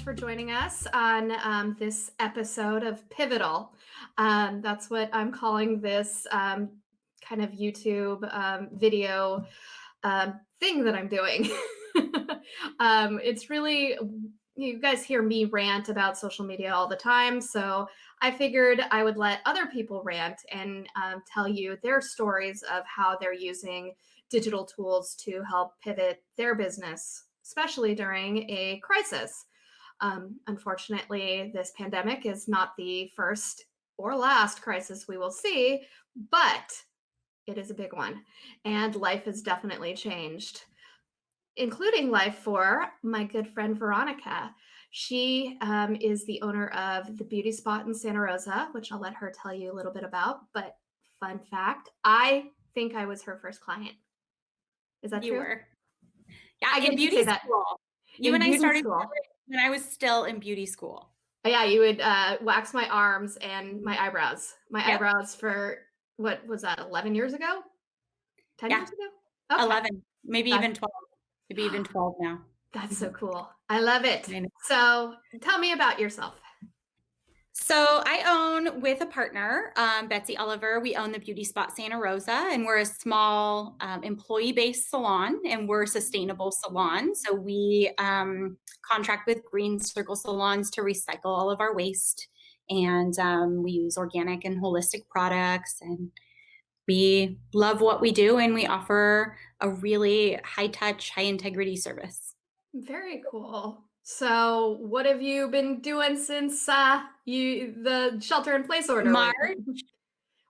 much for joining us on this episode of Pivotal. That's what I'm calling this kind of YouTube video thing that I'm doing. It's really, you guys hear me rant about social media all the time. So I figured I would let other people rant and tell you their stories of how they're using digital tools to help pivot their business, especially during a crisis. Unfortunately, this pandemic is not the first or last crisis we will see, but it is a big one. And life has definitely changed, including life for my good friend Veronica. She is the owner of the beauty spot in Santa Rosa, which I'll let her tell you a little bit about. But fun fact, I think I was her first client. Is that You true? were. Yeah, I in get to beauty say that. school. You In and I beauty started school. together when I was still in beauty school. Yeah, you would wax my arms and my eyebrows. My Yep. eyebrows for what was that, 11 years ago? 10 Yeah, years ago? Okay. 11, maybe That's even 12. Maybe even 12 now. that's so cool. I love it. I know. So tell me about yourself. So I own with a partner, Betsy Oliver. We own the beauty spot Santa Rosa, and we're a small employee-based salon, and we're a sustainable salon. So we contract with Green Circle Salons to recycle all of our waste, and we use organic and holistic products, and we love what we do, and we offer a really high-touch, high-integrity service. Very cool. So what have you been doing since the shelter in place order went? March,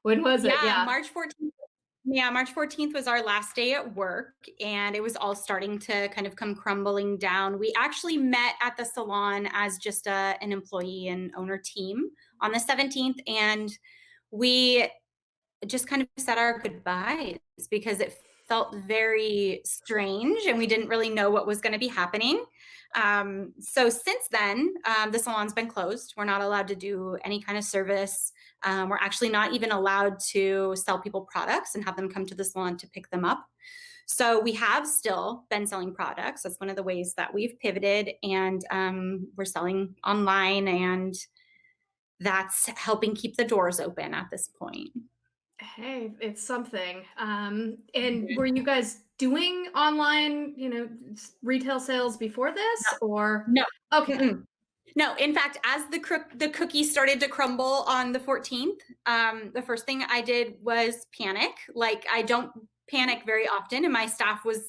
When was it? yeah, Yeah. March 14th. Yeah, March 14th was our last day at work, and it was all starting to kind of come crumbling down. We actually met at the salon as just an employee and owner team on the 17th, and we just kind of said our goodbyes because it felt very strange and we didn't really know what was going to be happening. So since then, the salon's been closed. We're not allowed to do any kind of service. We're actually not even allowed to sell people products and have them come to the salon to pick them up. So we have still been selling products. That's one of the ways that we've pivoted, and we're selling online, and that's helping keep the doors open at this point. Hey, it's something. And were you guys doing online, retail sales before this or? No. Okay. Mm-mm. No, in fact, as the cookie started to crumble on the 14th, the first thing I did was panic. Like, I don't panic very often, and my staff was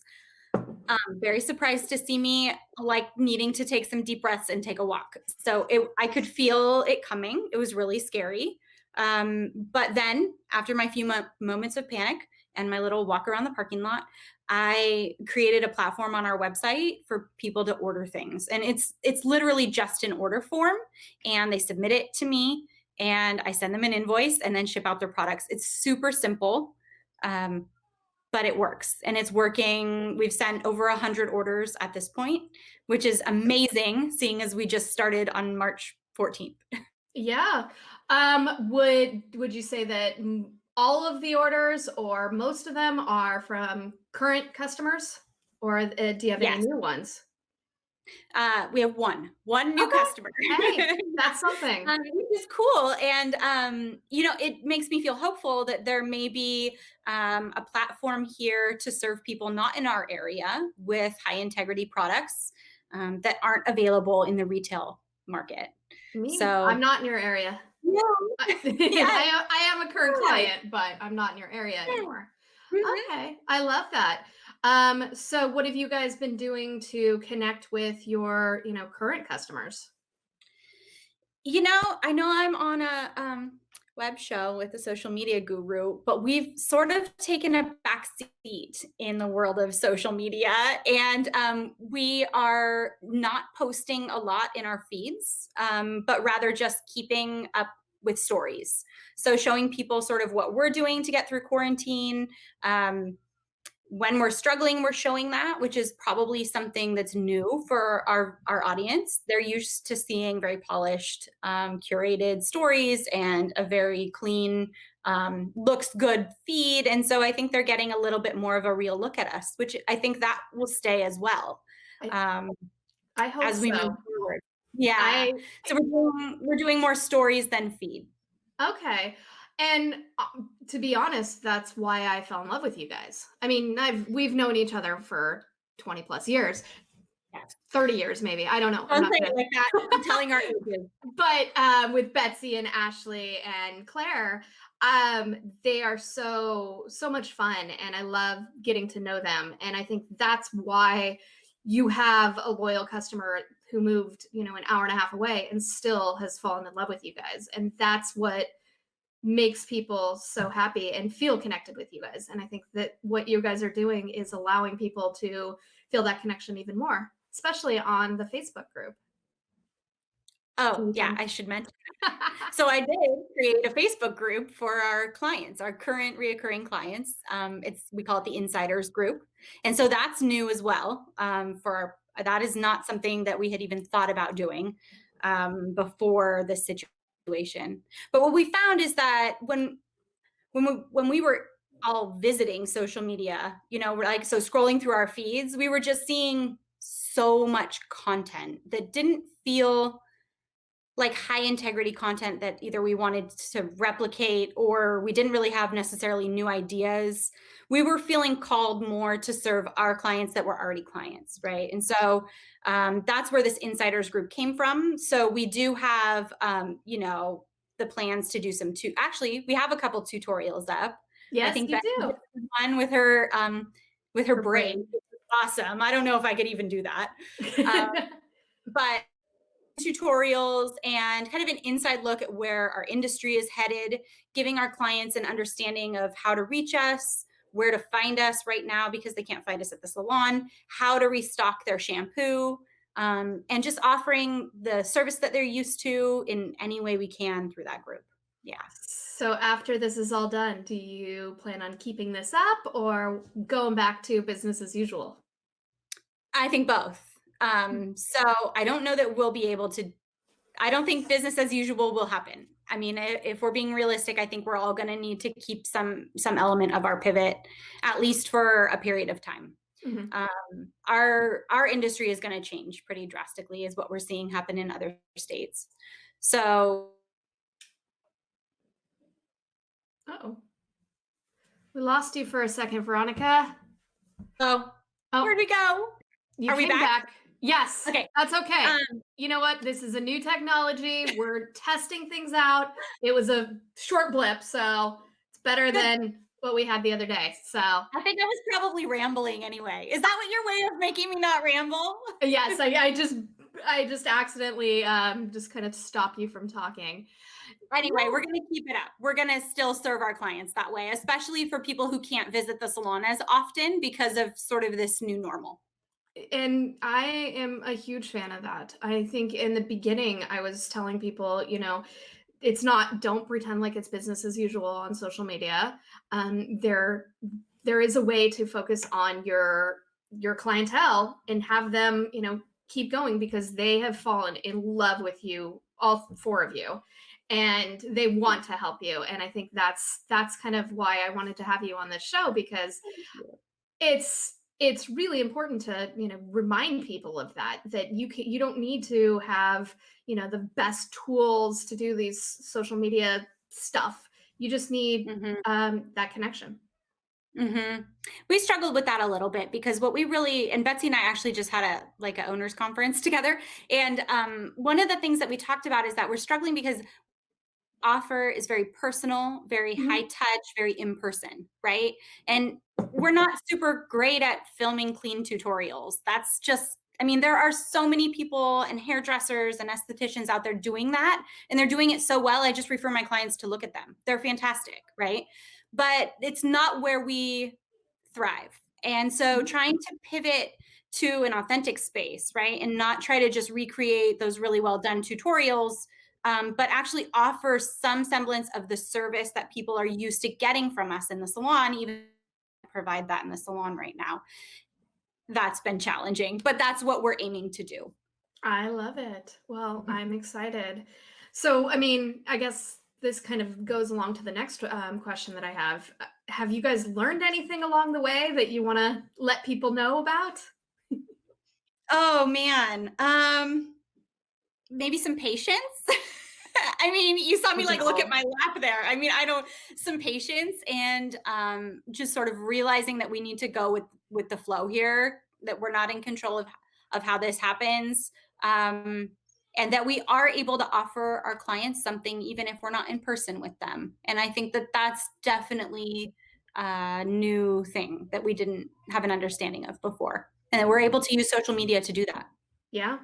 very surprised to see me like needing to take some deep breaths and take a walk. So I could feel it coming. It was really scary. But then, after my few moments of panic and my little walk around the parking lot, I created a platform on our website for people to order things. And it's literally just an order form, and they submit it to me, and I send them an invoice and then ship out their products. It's super simple. But it works, and it's working. We've sent over 100 orders at this point, which is amazing, seeing as we just started on March 14th. Yeah. Would you say that all of the orders or most of them are from current customers, or do you have any Yes. new ones? We have one new Okay. customer. Hey, that's something. Which is cool. And, it makes me feel hopeful that there may be a platform here to serve people not in our area with high integrity products that aren't available in the retail market. I'm So, not in your area. yeah, I yeah, I am a current yeah, client, but I'm not in your area yeah. anymore. Mhm. Okay, I love that. So what have you guys been doing to connect with your, current customers? I know I'm on a web show with a social media guru, but we've sort of taken a back seat in the world of social media. And we are not posting a lot in our feeds, but rather just keeping up with stories. So showing people sort of what we're doing to get through quarantine. When we're struggling, we're showing that, which is probably something that's new for our audience. They're used to seeing very polished, curated stories and a very clean, looks good feed. And so I think they're getting a little bit more of a real look at us, which I think that will stay as well I um, I hope as we move so. forward. Yeah. I So we're doing more stories than feed. Okay. And to be honest, that's why I fell in love with you guys. I mean, we've known each other for 20 plus years, Yes. 30 years maybe. I don't know. I'm Don't not say it gonna like that. You're telling our ages. but with Betsy and Ashley and Claire, they are so much fun, and I love getting to know them. And I think that's why you have a loyal customer who moved, an hour and a half away and still has fallen in love with you guys. And that's what makes people so happy and feel connected with you guys. And I think that what you guys are doing is allowing people to feel that connection even more, especially on the Facebook group. Can Oh, you tell yeah, me? I should mention. So I did create a Facebook group for our clients, our current reoccurring clients. We call it the Insiders Group, and so that's new as well. That is not something that we had even thought about doing before this situation. But what we found is that when we were all visiting social media, we're like so scrolling through our feeds, we were just seeing so much content that didn't feel like high integrity content that either we wanted to replicate or we didn't really have necessarily new ideas. We were feeling called more to serve our clients that were already clients, right? And so that's where this insiders group came from. So we do have, the plans to do actually, we have a couple tutorials up. I Yes, think you Becky do. did one with her Her brain. brain. Awesome. I don't know if I could even do that. Um, but tutorials and kind of an inside look at where our industry is headed, giving our clients an understanding of how to reach us, where to find us right now because they can't find us at the salon, how to restock their shampoo, and just offering the service that they're used to in any way we can through that group. Yeah. So after this is all done, do you plan on keeping this up or going back to business as usual? I think both. So I don't know that we'll be able to I don't think business as usual will happen. I mean, if we're being realistic, I think we're all going to need to keep some element of our pivot, at least for a period of time. Mhm. Our industry is going to change pretty drastically, is what we're seeing happen in other states. So, Uh-oh. We lost you for a second, Veronica. oh, Oh, where'd we go? you Are we came back? back. Yes, Okay. that's okay. Um, You know what? This is a new technology. We're testing things out. It was a short blip, so it's better good. than what we had the other day. So, I think I was probably rambling anyway. Is that what your way of making me not ramble? yes, I just accidentally just kind of stopped you from talking. Anyway, we're No. going to keep it up. We're going to still serve our clients that way, especially for people who can't visit the salon as often because of sort of this new normal. And I am a huge fan of that. I think in the beginning, I was telling people, it's not, don't pretend like it's business as usual on social media. There is a way to focus on your clientele and have them, keep going because they have fallen in love with you, all four of you, and they want to help you. And I think that's kind of why I wanted to have you on this show because it's really important to remind people of that you don't need to have the best tools to do these social media stuff. You just need Hmm. that connection. Hmm. We struggled with that a little bit because what we really, and Betsy and I actually just had a owners conference together. And one of the things that we talked about is that we're struggling because offer is very personal, very high Mhm. touch, very in person, right? And we're not super great at filming clean tutorials. That's just, I mean, there are so many people and hairdressers and estheticians out there doing that, and they're doing it so well. I just refer my clients to look at them. They're fantastic, right? But it's not where we thrive. And so Mhm. trying to pivot to an authentic space, right? And not try to just recreate those really well done tutorials, but actually offer some semblance of the service that people are used to getting from us in the salon, even provide that in the salon right now. That's been challenging, but that's what we're aiming to do. I love it. Well, I'm excited. So, I mean, I guess this kind of goes along to the next question that I have. Have you guys learned anything along the way that you want to let people know about? Oh man. maybe some patience. I mean, you saw me like look at No. my lap there. I mean, I don't some patience and just sort of realizing that we need to go with the flow here, that we're not in control of how this happens. Um, and that we are able to offer our clients something even if we're not in person with them. And I think that that's definitely a new thing that we didn't have an understanding of before. And that we're able to use social media to do that. Yeah.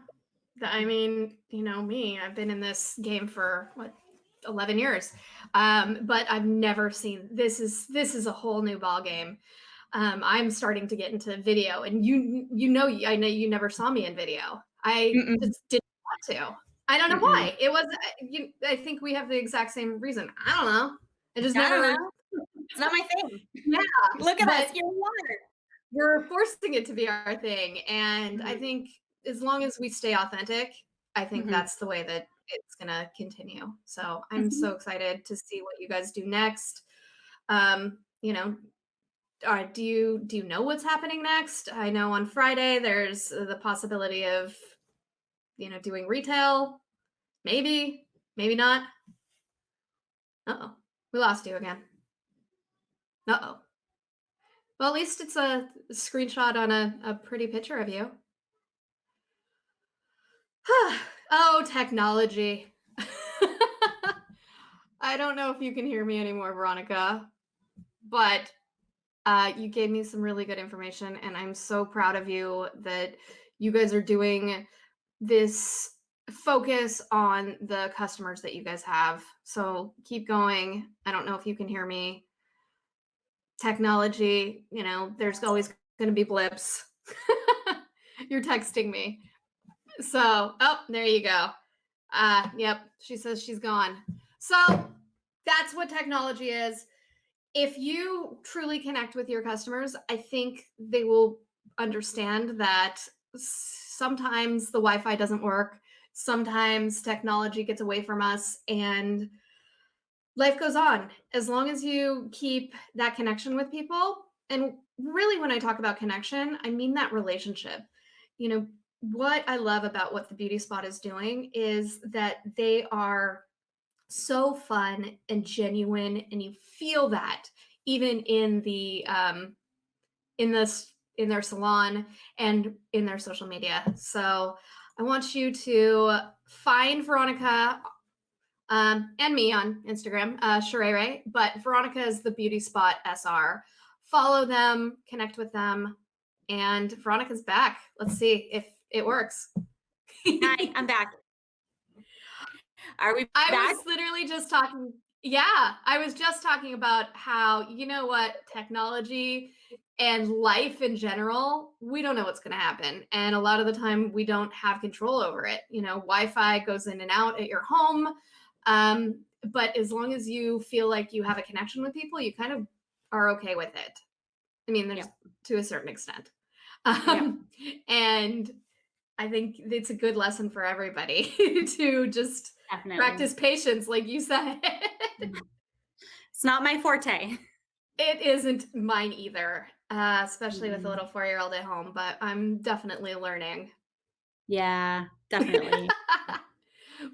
I mean, you know me, I've been in this game for what, 11 years. But I've never seen this is a whole new ball game. I'm starting to get into video, and I know you never saw me in video. I Mm-mm. just didn't want to. I don't know Mm-mm. why. It was I think we have the exact same reason. I don't know. I just I don't never. know. It's not my thing. Yeah, Look at us, but here we are. we're forcing it to be our thing, and I Mhm, think as long as we stay authentic, I think mhm, that's the way that it's gonna continue. So I'm so mhm. excited to see what you guys do next. You know, do you know what's happening next? I know on Friday there's the possibility of doing retail. Maybe, maybe not. Uh-oh, we lost you again. Uh-oh. Well, at least it's a screenshot on a pretty picture of you. Oh, technology. I don't know if you can hear me anymore, Veronica, but you gave me some really good information, and I'm so proud of you that you guys are doing this focus on the customers that you guys have. So keep going. I don't know if you can hear me. Technology, there's always going to be blips. You're texting me. So, oh, there you go. Yep, she says she's gone. So that's what technology is. If you truly connect with your customers, I think they will understand that sometimes the Wi-Fi doesn't work. Sometimes technology gets away from us and life goes on. As long as you keep that connection with people, and really when I talk about connection, I mean that relationship. You know, what I love about what the beauty spot is doing is that they are so fun and genuine, and you feel that even in their salon and in their social media. So I want you to find Veronica and me on Instagram, Sherere, but Veronica is the Beauty Spot SR. Follow them, connect with them, and Veronica's back. Let's see if it works. Hi, I'm back. Are we I back? was literally just talking. Yeah, I was just talking about how, technology and life in general, we don't know what's going to happen. And a lot of the time, we don't have control over it. Wi Fi goes in and out at your home. But as long as you feel like you have a connection with people, you kind of are okay with it. I mean, there's Yep, to a certain extent. yep, Um, and I think it's a good lesson for everybody to just definitely. practice patience, like you said. Mhm. It's not my forte. It isn't mine either, especially with a Mm-mm. little 4-year-old at home, but I'm definitely learning. Yeah, definitely.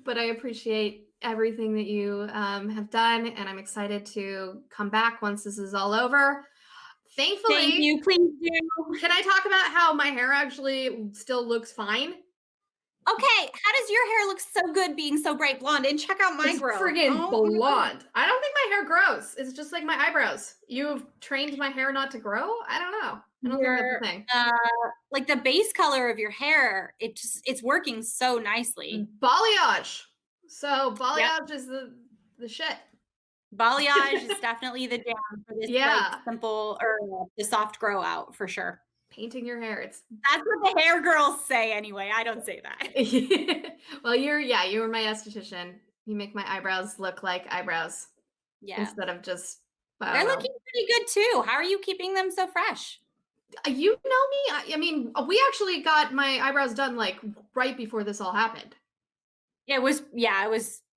But I appreciate everything that you have done, and I'm excited to come back once this is all over. Thank Thankfully, you. Please do. can I talk about how my hair actually still looks fine? Okay, how does your hair look so good being so bright blonde? And check out my It's growth. friggin' Oh my god. blonde. I don't think my hair grows. It's just like my eyebrows. You've trained my hair not to grow? I don't know. I don't think that's a Your thing. like the base color of your hair, it's working so nicely. Balayage. So Yep. balayage is the shit. Balayage is definitely the jam for this like Yeah. simple or the soft grow out for sure. Painting your hair. It's That's what the hair girls say anyway. I don't say that. well, you were my esthetician. You make my eyebrows look like eyebrows Yeah. instead of just I They're don't know. looking pretty good too. How are you keeping them so fresh? You know me. I mean, we actually got my eyebrows done like right before this all happened. Yeah.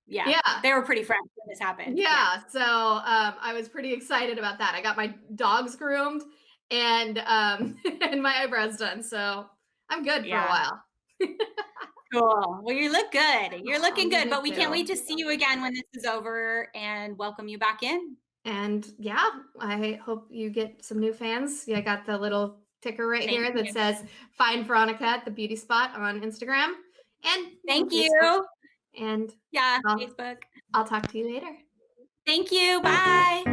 Yeah. They were pretty fresh when this happened. Yeah. Yeah, so, I was pretty excited about that. I got my dogs groomed and, and my eyebrows done, so I'm good for a Yeah. while. Cool. Well, you look good. You're Oh, looking you good, do but we can't wait too. to see you again when this is over and welcome you back in. And yeah, I hope you get some new fans. Yeah, I got the little ticker right Thank here that you. says "Find Veronica at the Beauty Spot" on Instagram and Thank Facebook. you. And Yeah, I'll Facebook. I'll talk to you later. Thank you. Bye.